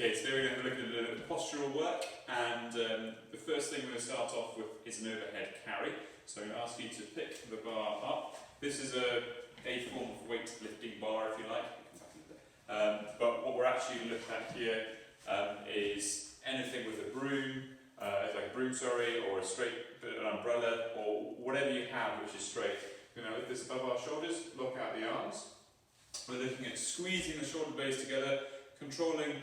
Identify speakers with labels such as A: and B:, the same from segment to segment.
A: Okay, today we're going to look at a little bit of postural work, and the first thing we're going to start off with is an overhead carry. So I'm going to ask you to pick the bar up. This is a form of weightlifting bar, if you like. But what we're actually going to look at here is anything with a broom, like a broom, or a straight an umbrella, or whatever you have which is straight. We're going to lift this above our shoulders, lock out the arms. We're looking at squeezing the shoulder blades together, controlling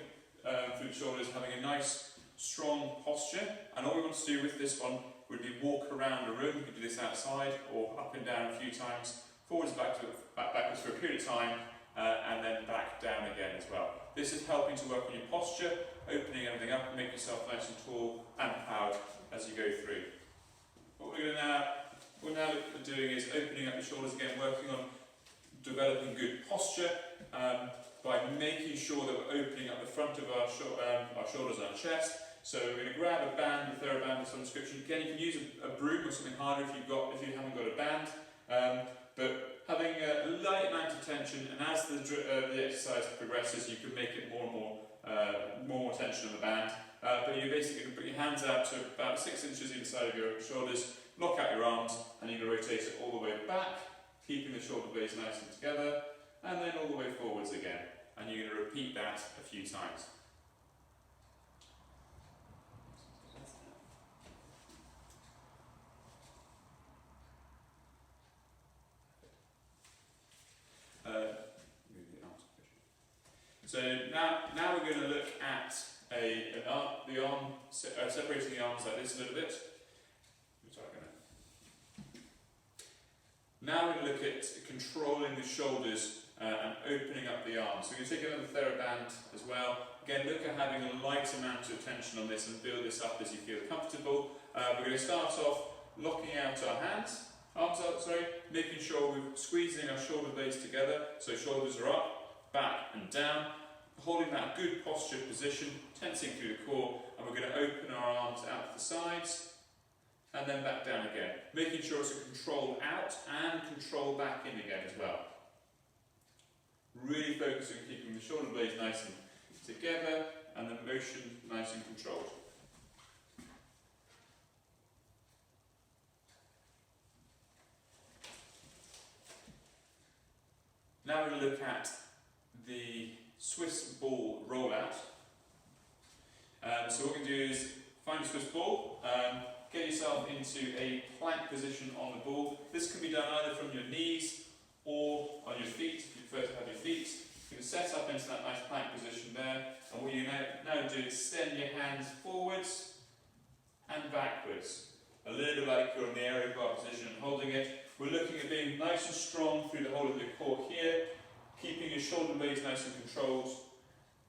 A: through the shoulders, having a nice strong posture. And all we want to do with this one would be walk around a room. You could do this outside or up and down a few times, forwards, backwards for a period of time, and then back down again as well. This is helping to work on your posture, opening everything up and make yourself nice and tall and proud as you go through. What we're now doing is opening up the shoulders again, working on developing good posture by making sure that we're opening up the front of our shoulders and our chest. So we're going to grab a band, a TheraBand of some description. Again, you can use a broom or something harder if you haven't got a band. But having a light amount of tension, and as the exercise progresses, you can make it more and more tension on the band. But you're basically going to put your hands out to about 6 inches inside of your shoulders, lock out your arms, and you're going to rotate it all the way back, keeping the shoulder blades nice and together, and then all the way forwards again. And you're going to repeat that a few times. So now we're going to look at separating the arms like this a little bit. Now we're going to look at controlling the shoulders and opening up the arms. So we're going to take another TheraBand as well. Again, look at having a light amount of tension on this and build this up as you feel comfortable. We're going to start off locking out our arms out, making sure we're squeezing our shoulder blades together, so shoulders are up, back and down, holding that good posture position, tensing through the core, and we're going to open our arms out to the sides, and then back down again, making sure it's a control out and control back in again as well. Really focusing on keeping the shoulder blades nice and together, and the motion nice and controlled. Now we're going to look at the Swiss ball rollout. So what we're going to do is find a Swiss ball, get yourself into a plank position on the ball. This can be done either from your knees or on your feet, if you prefer to have your feet. You can set up into that nice plank position there, and what you now do is extend your hands forwards and backwards. A little bit like you're in the aerial bar position and holding it. We're looking at being nice and strong through the whole of your core here, keeping your shoulder blades nice and controlled,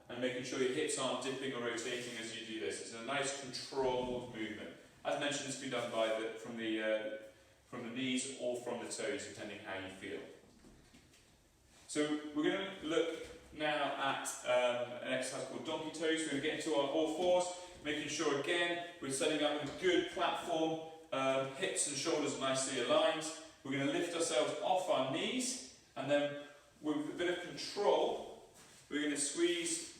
A: and making sure your hips aren't dipping or rotating as you do this. It's a nice controlled movement. As mentioned, this can be done from the knees or from the toes, depending how you feel. So we're going to look now at an exercise called donkey toes. We're going to get into our all fours, making sure again we're setting up a good platform, hips and shoulders nicely aligned. We're going to lift ourselves off our knees, and then with a bit of control, we're going to squeeze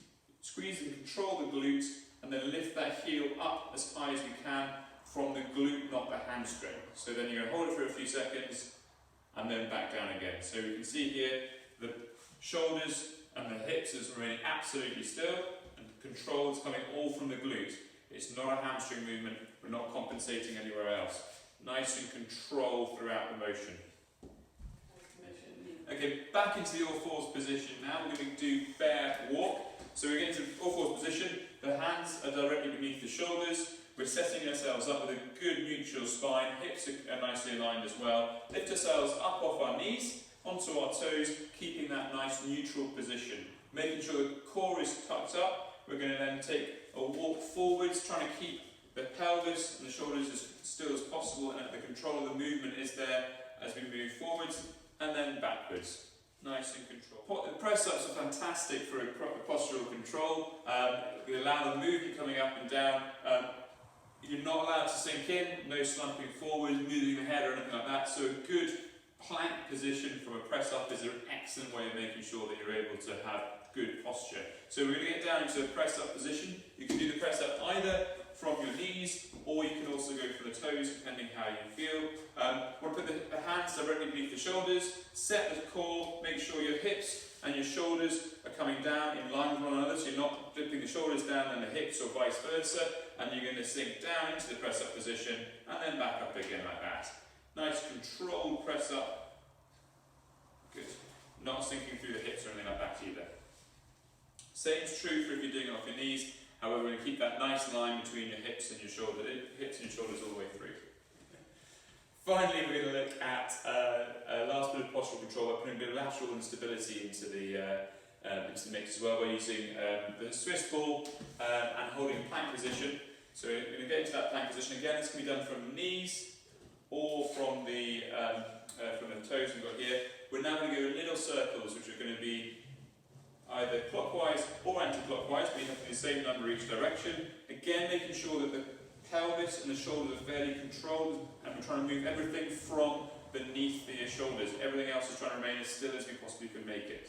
A: and control the glute, and then lift that heel up as high as we can from the glute, not the hamstring. So then you're going to hold it for a few seconds, and then back down again. So you can see here, the shoulders and the hips is remaining absolutely still, and control is coming all from the glute. It's not a hamstring movement, we're not compensating anywhere else. Nice and controlled throughout the motion. Okay, back into the all fours position now. We're going to do bear walk. So we're getting to all fours position. The hands are directly beneath the shoulders. We're setting ourselves up with a good neutral spine. Hips are nicely aligned as well. Lift ourselves up off our knees, onto our toes, keeping that nice neutral position. Making sure the core is tucked up. We're going to then take a walk forwards, trying to keep the pelvis and the shoulders as still as possible, and the control of the movement is there as we move forwards and then backwards. Nice and controlled. The press-ups are fantastic for postural control. They allow the movement coming up and down. You're not allowed to sink in, no slumping forward, moving the head or anything like that. So a good plank position from a press up is an excellent way of making sure that you're able to have good posture. So we're going to get down into a press up position. You can do the press up either from your knees, or you can also go from the toes, depending how you feel. Want to put the hands directly beneath the shoulders, set the core, make sure your hips and your shoulders are coming down in line with one another, so you're not dipping the shoulders down and the hips or vice versa, and you're going to sink down into the press up position and then back up again like that. Nice controlled press up. Good. Not sinking through the hips or anything like that either. Same's true for if you're doing it off your knees. However, we're going to keep that nice line between your hips and your shoulders all the way through. Finally, we're going to look at last bit of postural control by putting a bit of lateral instability into the mix as well by using the Swiss ball and holding a plank position. So we're going to get into that plank position again. This can be done from knees or from the toes we've got here. We're now going to go in little circles, which are going to be either clockwise or anti-clockwise, but you have to do the same number each direction. Again, making sure that the pelvis and the shoulders are fairly controlled, and we're trying to move everything from beneath the shoulders. Everything else is trying to remain as still as we possibly can make it.